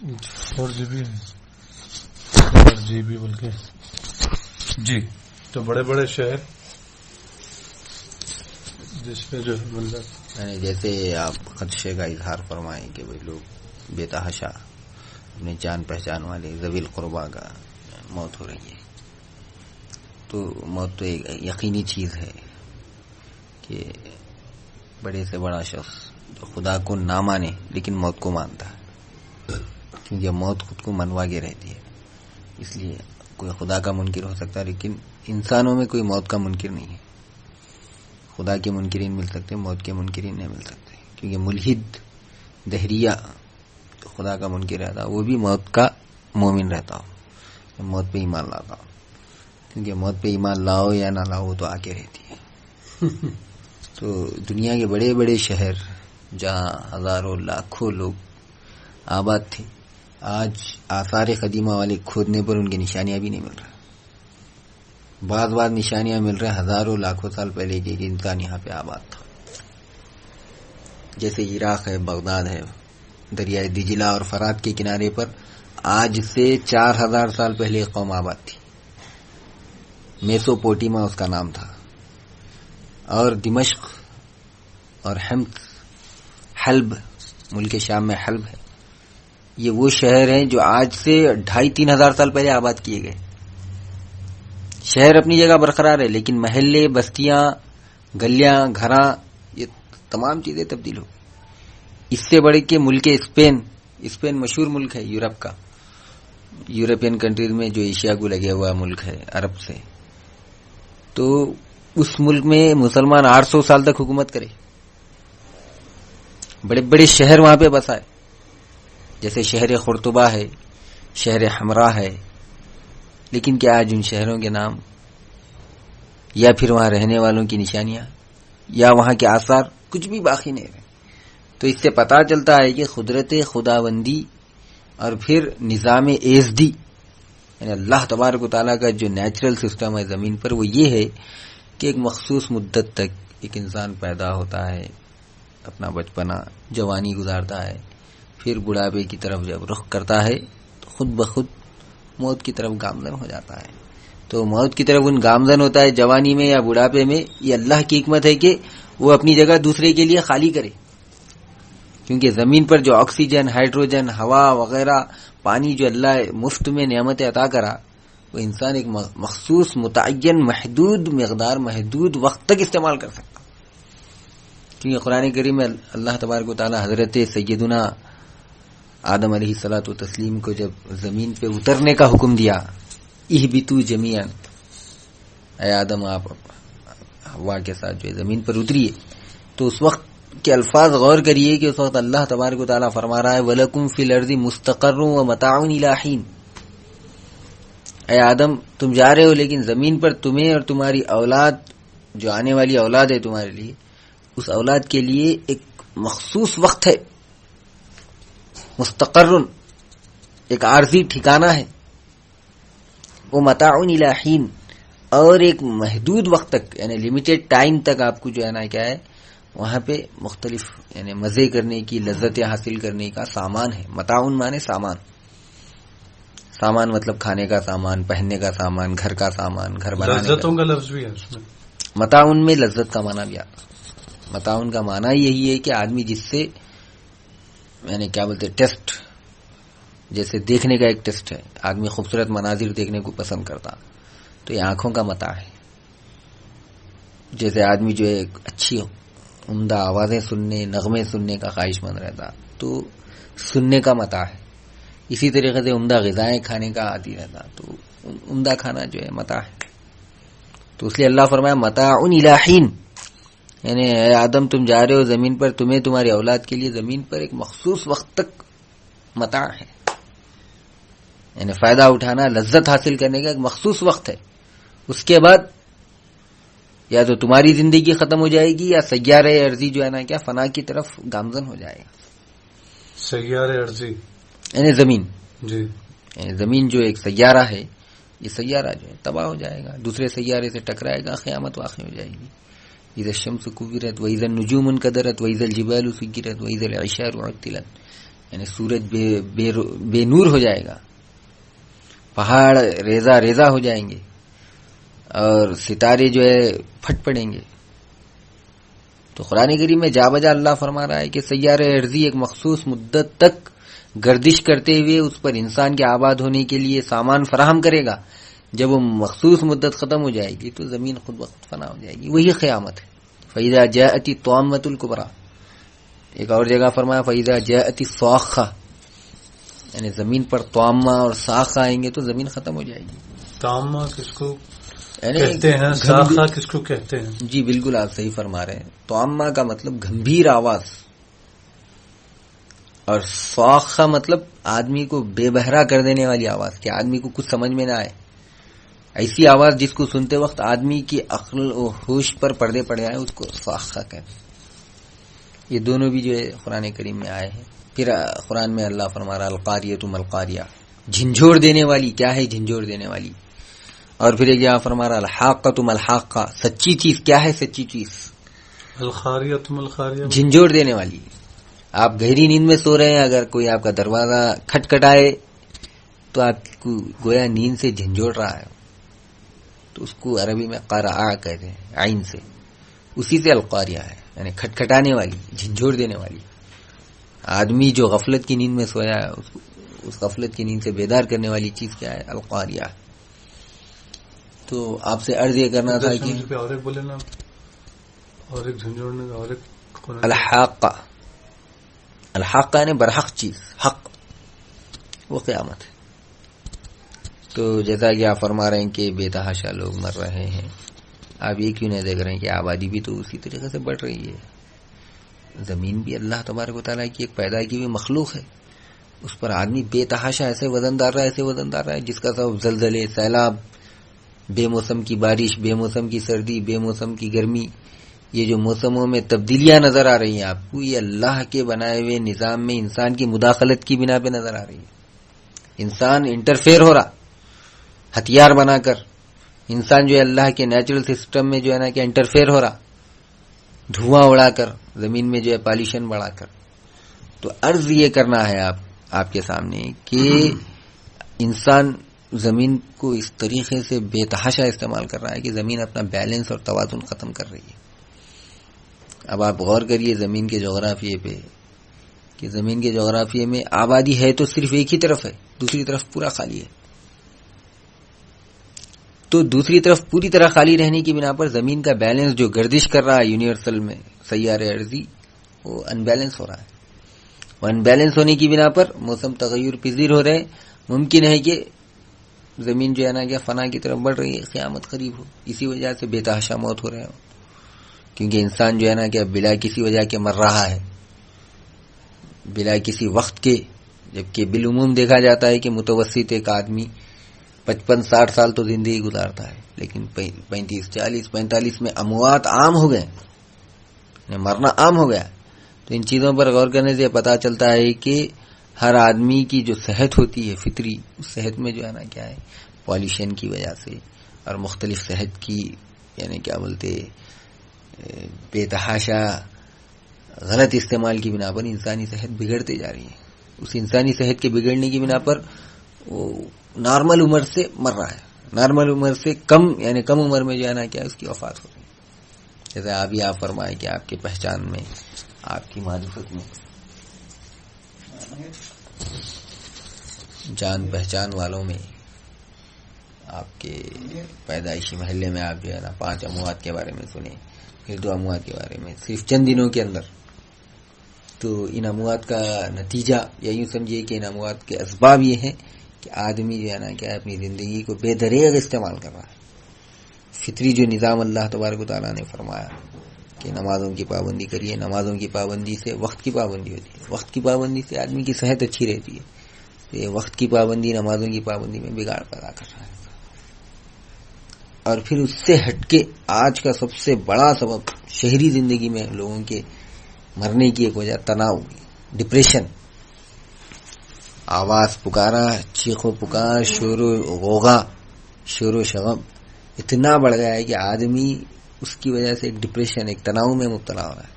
4 GB 4 GB بلکہ جی. تو بڑے بڑے شہر جس میں جو مطلب یعنی جیسے آپ خدشے کا اظہار فرمائیں کہ وہ لوگ بے تحاشا اپنے جان پہچان والے ذوی القربا کا موت ہو رہی ہے، تو موت تو ایک یقینی چیز ہے کہ بڑے سے بڑا شخص جو خدا کو نہ مانے لیکن موت کو مانتا ہے، کیونکہ موت خود کو منوا کے رہتی ہے. اس لیے کوئی خدا کا منکر ہو سکتا ہے لیکن انسانوں میں کوئی موت کا منکر نہیں ہے. خدا کے منکرین مل سکتے، موت کے منکرین نہیں مل سکتے، کیونکہ ملحد دہریہ تو خدا کا منکر رہتا وہ بھی موت کا مومن رہتا ہو، موت پہ ایمان لاتا ہو، کیونکہ موت پہ ایمان لاؤ یا نہ لاؤ وہ تو آ کے رہتی ہے. تو دنیا کے بڑے بڑے شہر جہاں ہزاروں لاکھوں لوگ آباد تھے، آج آثار قدیمہ والے کھودنے پر ان کی نشانیاں بھی نہیں مل رہا. بعض نشانیاں مل رہے ہزاروں لاکھوں سال پہلے کہ ایک انسان یہاں پہ آباد تھا. جیسے عراق ہے، بغداد ہے، دریائے دجلہ اور فرات کے کنارے پر آج سے 4000 سال پہلے ایک قوم آباد تھی. میسوپوٹیما اس کا نام تھا. اور دمشق اور حلب، ملک شام میں حلب ہے، یہ وہ شہر ہیں جو آج سے 2500-3000 ہزار سال پہلے آباد کیے گئے. شہر اپنی جگہ برقرار ہے لیکن محلے، بستیاں، گلیاں، گھراں، یہ تمام چیزیں تبدیل ہو گئی. اس سے بڑھ کے ملک اسپین مشہور ملک ہے یورپ کا، یورپین کنٹریز میں جو ایشیا کو لگے ہوا ملک ہے عرب سے، تو اس ملک میں مسلمان 800 سال تک حکومت کرے. بڑے بڑے شہر وہاں پہ بسا ہے، جیسے شہر قرطبہ ہے، شہر حمرا ہے. لیکن کیا آج ان شہروں کے نام یا پھر وہاں رہنے والوں کی نشانیاں یا وہاں کے آثار کچھ بھی باقی نہیں رہے. تو اس سے پتہ چلتا ہے کہ قدرت خداوندی اور پھر نظام ایزدی، یعنی اللہ تبارک و تعالیٰ کا جو نیچرل سسٹم ہے زمین پر، وہ یہ ہے کہ ایک مخصوص مدت تک ایک انسان پیدا ہوتا ہے، اپنا بچپنا جوانی گزارتا ہے، پھر بڑھاپے کی طرف جب رخ کرتا ہے تو خود بخود موت کی طرف گامزن ہو جاتا ہے. تو موت کی طرف ان گامزن ہوتا ہے جوانی میں یا بڑھاپے میں، یہ اللہ کی حکمت ہے کہ وہ اپنی جگہ دوسرے کے لیے خالی کرے. کیونکہ زمین پر جو آکسیجن، ہائیڈروجن، ہوا وغیرہ، پانی جو اللہ مفت میں نعمت عطا کرا، وہ انسان ایک مخصوص متعین محدود مقدار، محدود وقت تک استعمال کر سکتا. کیونکہ قرآن کریم میں اللہ تبارک و تعالی حضرت سیدنا آدم علیہ الصلوۃ والتسلیم کو جب زمین پہ اترنے کا حکم دیا، اہبطوا جمیعا، اے آدم آپ ہوا کے ساتھ جو ہے زمین پر اتریے، تو اس وقت کے الفاظ غور کریے کہ اس وقت اللہ تبارک و تعالیٰ فرما رہا ہے وَلَكُمْ فِي الْأَرْضِ مُسْتَقَرٌّ وَمَتَاعٌ إِلَىٰ حِينٍ. اے آدم تم جا رہے ہو لیکن زمین پر تمہیں اور تمہاری اولاد، جو آنے والی اولاد ہے تمہارے لیے، اس اولاد کے لیے ایک مخصوص وقت ہے، مستقرن، ایک عارضی ٹھکانہ ہے، وہ متاع الی حین، اور ایک محدود وقت تک، یعنی لمیٹڈ ٹائم تک آپ کو جو ہے نا کیا ہے وہاں پہ مختلف یعنی مزے کرنے کی، لذتیں حاصل کرنے کا سامان ہے. متاعن مانے سامان، سامان مطلب کھانے کا سامان، پہننے کا سامان، گھر کا سامان، گھر بنانے کا. لذتوں کا لفظ بھی ہے اس میں. متاعن میں لذت کا معنی بھی آتا. متاعن کا معنی یہی ہے کہ آدمی جس سے یعنی کیا بولتے ٹیسٹ، جیسے دیکھنے کا ایک ٹیسٹ ہے، آدمی خوبصورت مناظر دیکھنے کو پسند کرتا، تو یہ آنکھوں کا متاع ہے. جیسے آدمی جو ہے اچھی عمدہ آوازیں سننے، نغمے سننے کا خواہش مند رہتا، تو سننے کا متاع ہے. اسی طریقے سے عمدہ غذائیں کھانے کا عادی رہتا، تو عمدہ کھانا جو ہے متاع ہے. تو اس لیے اللہ فرمایا متاع الی حین، یعنی اے آدم تم جا رہے ہو زمین پر، تمہیں تمہاری اولاد کے لیے زمین پر ایک مخصوص وقت تک متاع ہے، یعنی فائدہ اٹھانا، لذت حاصل کرنے کا ایک مخصوص وقت ہے. اس کے بعد یا تو تمہاری زندگی ختم ہو جائے گی یا سیارہ ارضی جو ہے نا کیا فنا کی طرف گامزن ہو جائے گا. سیارہ ارضی یعنی زمین، جی، یعنی زمین جو ایک سیارہ ہے، یہ سیارہ جو ہے تباہ ہو جائے گا، دوسرے سیارے سے ٹکرائے گا، قیامت واقع ہو جائے گی. اذا الشمس كورت واذا النجوم انكدرت واذا الجبال سيرت واذا العشار عطلت. یعنی سورج بے نور ہو جائے گا، پہاڑ ریزہ ریزہ ہو جائیں گے، اور ستارے جو ہے پھٹ پڑیں گے. تو قرآن کریم میں جا بجا اللہ فرما رہا ہے کہ سیارہ ارضی ایک مخصوص مدت تک گردش کرتے ہوئے اس پر انسان کے آباد ہونے کے لیے سامان فراہم کرے گا. جب وہ مخصوص مدت ختم ہو جائے گی تو زمین خود بخود فنا ہو جائے گی. وہی قیامت ہے. فَإِذَا جَاءَتِ الطَّامَّةُ الْكُبْرَى. ایک اور جگہ فرمایا فَإِذَا جَاءَتِ الصَّاخَّةُ، یعنی زمین پر طامہ اور ساخہ آئیں گے تو زمین ختم ہو جائے گی. تامہ کس کو یعنی کہتے ہیں، ساخہ کس کو کہتے ہیں؟ جی بالکل آپ صحیح فرما رہے ہیں. طامہ کا مطلب گمبھیر آواز، اور صاخہ مطلب آدمی کو بے بہرا کر دینے والی آواز، کہ آدمی کو کچھ سمجھ میں نہ آئے. ایسی آواز جس کو سنتے وقت آدمی کی عقل و ہوش پر پردے پڑ جائے، اس کو صاخہ کہتے ہیں. یہ دونوں بھی جو ہے قرآن کریم میں آئے ہیں. پھر قرآن میں اللہ فرما رہا القاریۃ ما القاریہ، جھنجھوڑ دینے والی. کیا ہے جھنجھوڑ دینے والی؟ اور پھر ایک جگہ فرما رہا الحاقۃ ما الحاقہ، سچی چیز. کیا ہے سچی چیز؟ الخاریۃ ما الخاریہ، جھنجھوڑ دینے والی. آپ گہری نیند میں سو رہے ہیں، اگر کوئی آپ کا دروازہ کھٹکھٹائے تو آپ کو گویا نیند سے جھنجھوڑ رہا ہے، تو اس کو عربی میں قرع کہتے ہیں، عین سے. اسی سے القاریہ ہے، یعنی کھٹکھٹانے والی، جھنجھوڑ دینے والی. آدمی جو غفلت کی نیند میں سویا ہے، اس غفلت کی نیند سے بیدار کرنے والی چیز کیا ہے؟ القاریہ. تو آپ سے عرض یہ کرنا تھا کہ اور ایک بولے نا، اور ایک جھنجھوڑنے کا، اور ایک الحاقہ. الحاقہ یعنی برحق چیز، حق، وہ قیامت ہے. تو جیسا کہ آپ فرما رہے ہیں کہ بے تحاشا لوگ مر رہے ہیں، آپ یہ کیوں نہیں دیکھ رہے ہیں کہ آبادی بھی تو اسی طریقے سے بڑھ رہی ہے. زمین بھی اللہ تبارک و تعالیٰ کی ایک پیدا کی ہوئی مخلوق ہے. اس پر آدمی بے تحاشا ایسے وزن ڈال رہا ہے، ایسے وزن ڈال رہا ہے، جس کا سبب زلزلے، سیلاب، بے موسم کی بارش، بے موسم کی سردی، بے موسم کی گرمی. یہ جو موسموں میں تبدیلیاں نظر آ رہی ہیں آپ کو، یہ اللہ کے بنائے ہوئے نظام میں انسان کی مداخلت کی بنا پہ نظر آ رہی ہے. انسان انٹرفیئر ہو رہا ہتھیار بنا کر. انسان جو ہے اللہ کے نیچرل سسٹم میں جو ہے نا کہ انٹرفیئر ہو رہا، دھواں اڑا کر، زمین میں جو ہے پالیوشن بڑھا کر. تو عرض یہ کرنا ہے آپ کے سامنے کہ انسان زمین کو اس طریقے سے بے تحاشا استعمال کر رہا ہے کہ زمین اپنا بیلنس اور توازن ختم کر رہی ہے. اب آپ غور کریے زمین کے جغرافیے پہ، کہ زمین کے جغرافیے میں آبادی ہے تو صرف ایک ہی طرف ہے، دوسری طرف پورا خالی ہے. تو دوسری طرف پوری طرح خالی رہنے کی بنا پر زمین کا بیلنس جو گردش کر رہا ہے یونیورسل میں، سیارہ ارضی، وہ ان بیلنس ہو رہا ہے. وہ ان بیلنس ہونے کی بنا پر موسم تغیر پذیر ہو رہے. ممکن ہے کہ زمین جو ہے نا کیا فنا کی طرف بڑھ رہی ہے، قیامت قریب ہو. اسی وجہ سے بے تحاشا موت ہو رہے ہو، کیونکہ انسان جو ہے نا کہ بلا کسی وجہ کے مر رہا ہے، بلا کسی وقت کے. جبکہ بالعموم دیکھا جاتا ہے کہ متوسط ایک آدمی 55-60 سال تو زندگی گزارتا ہے، لیکن 35, 40, 45 میں اموات عام ہو گئے، مرنا عام ہو گیا. تو ان چیزوں پر غور کرنے سے پتا چلتا ہے کہ ہر آدمی کی جو صحت ہوتی ہے فطری، اس صحت میں جو ہے نا کیا ہے، پالیوشن کی وجہ سے اور مختلف صحت کی یعنی کیا بولتے بے تحاشا غلط استعمال کی بنا پر انسانی صحت بگڑتے جا رہی ہے. اس انسانی صحت کے بگڑنے کی بنا پر وہ نارمل عمر سے مر رہا ہے، نارمل عمر سے کم یعنی کم عمر میں جو ہے نا کیا اس کی وفات ہو رہی ہے. جیسے ابھی آپ فرمائے کہ آپ کی پہچان میں، آپ کی معرفت میں، جان پہچان والوں میں، آپ کے پیدائشی محلے میں آپ جو ہے نا 5 اموات کے بارے میں سنے، پھر 2 اموات کے بارے میں صرف چند دنوں کے اندر. تو ان اموات کا نتیجہ یا یوں سمجھیے کہ ان اموات کے اسباب یہ ہیں کہ آدمی جو ہے نا کیا اپنی زندگی کو بے دریغ استعمال کر رہا ہے. فطری جو نظام اللہ تبارک و تعالیٰ نے فرمایا کہ نمازوں کی پابندی کریے، نمازوں کی پابندی سے وقت کی پابندی ہوتی ہے، وقت کی پابندی سے آدمی کی صحت اچھی رہتی ہے. یہ وقت کی پابندی نمازوں کی پابندی میں بگاڑ پیدا کر رہا ہے. اور پھر اس سے ہٹ کے آج کا سب سے بڑا سبب شہری زندگی میں لوگوں کے مرنے کی ایک وجہ تناؤ، ڈپریشن. آواز پکارا، چیخ و پکار، شور و غوغا، شور و شغب اتنا بڑھ گیا ہے کہ آدمی اس کی وجہ سے ایک ڈپریشن، ایک تناؤ میں مبتلا ہو رہا ہے.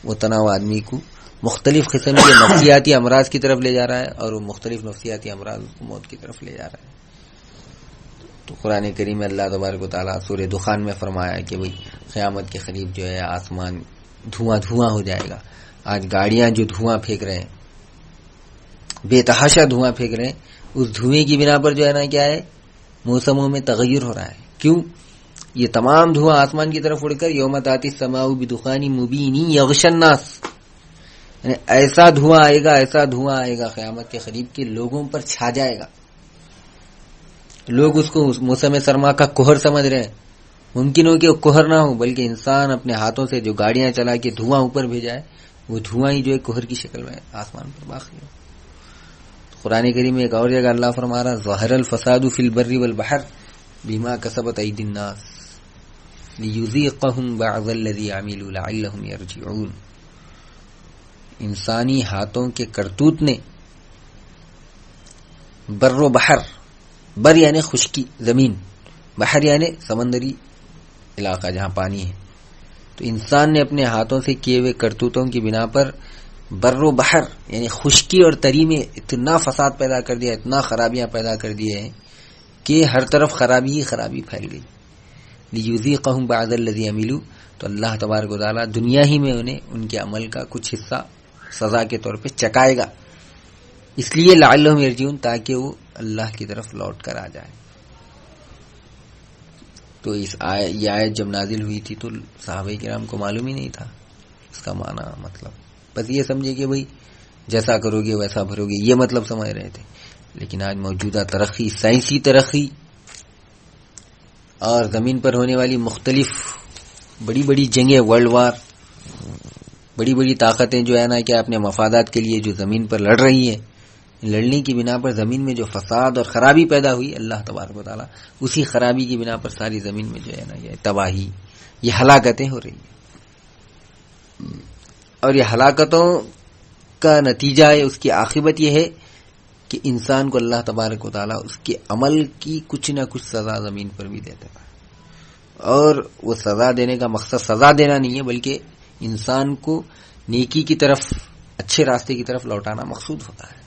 وہ تناؤ آدمی کو مختلف قسم کے نفسیاتی امراض کی طرف لے جا رہا ہے، اور وہ مختلف نفسیاتی امراض کو موت کی طرف لے جا رہا ہے۔ تو قرآن کریم میں اللہ تبارک و تعالیٰ سورہ دخان میں فرمایا کہ بھئی قیامت کے قریب جو ہے آسمان دھواں دھواں ہو جائے گا۔ آج گاڑیاں جو دھواں پھینک رہے ہیں، بے تحاشا دھواں پھینک رہے ہیں، اس دھوئیں کی بنا پر جو ہے نا کیا ہے، موسموں میں تغیر ہو رہا ہے۔ کیوں؟ یہ تمام دھواں آسمان کی طرف اڑ کر یوم تاتی السماء بدخان مبین یغشی الناس، یعنی ایسا دھواں آئے گا، ایسا دھواں آئے گا قیامت کے قریب کہ لوگوں پر چھا جائے گا۔ لوگ اس کو موسم سرما کا کوہر سمجھ رہے ہیں، ممکن ہو کہ وہ کوہر نہ ہو، بلکہ انسان اپنے ہاتھوں سے جو گاڑیاں چلا کے دھواں اوپر بھیجائے، وہ دھواں ہی جو ہے کوہر کی شکل میں آسمان پر باقی ہو۔ قرآن کریم میں ایک اور جگہ اللہ فرما رہا ظاہر الفساد فی البر والبحر بما کسبت ایدی الناس لیذیقہم بعض الذی عملوا لعلہم یرجعون۔ انسانی ہاتھوں کے کرتوت نے بر و بحر، بر یعنی خشکی زمین، بحر یعنی سمندری علاقہ جہاں پانی ہے، تو انسان نے اپنے ہاتھوں سے کیے ہوئے کرتوتوں کی بنا پر بر و بحر یعنی خشکی اور تری میں اتنا فساد پیدا کر دیا، اتنا خرابیاں پیدا کر دیے ہیں کہ ہر طرف خرابی ہی خرابی پھیل گئی۔ لیذیقہم بعض الذی عملوا، تو اللہ تبارک و تعالیٰ دنیا ہی میں انہیں ان کے عمل کا کچھ حصہ سزا کے طور پہ چکائے گا، اس لیے لعلہم یرجعون، تاکہ وہ اللہ کی طرف لوٹ کر آ جائے۔ تو یہ آیت جب نازل ہوئی تھی تو صحابہ کرام کو معلوم ہی نہیں تھا اس کا معنی، مطلب بس یہ سمجھے کہ بھئی جیسا کرو گے ویسا بھرو گے، یہ مطلب سمجھ رہے تھے۔ لیکن آج موجودہ ترقی، سائنسی ترقی اور زمین پر ہونے والی مختلف بڑی بڑی جنگیں، ورلڈ وار، بڑی بڑی طاقتیں جو ہے نا کہ اپنے مفادات کے لیے جو زمین پر لڑ رہی ہیں، لڑنے کی بنا پر زمین میں جو فساد اور خرابی پیدا ہوئی، اللہ تبارک و تعالیٰ اسی خرابی کی بنا پر ساری زمین میں جو ہے نا یہ تباہی، یہ ہلاکتیں ہو رہی ہیں۔ اور یہ ہلاکتوں کا نتیجہ ہے، اس کی عاقبت یہ ہے کہ انسان کو اللہ تبارک و تعالیٰ اس کے عمل کی کچھ نہ کچھ سزا زمین پر بھی دیتا ہے، اور وہ سزا دینے کا مقصد سزا دینا نہیں ہے، بلکہ انسان کو نیکی کی طرف، اچھے راستے کی طرف لوٹانا مقصود ہوتا ہے۔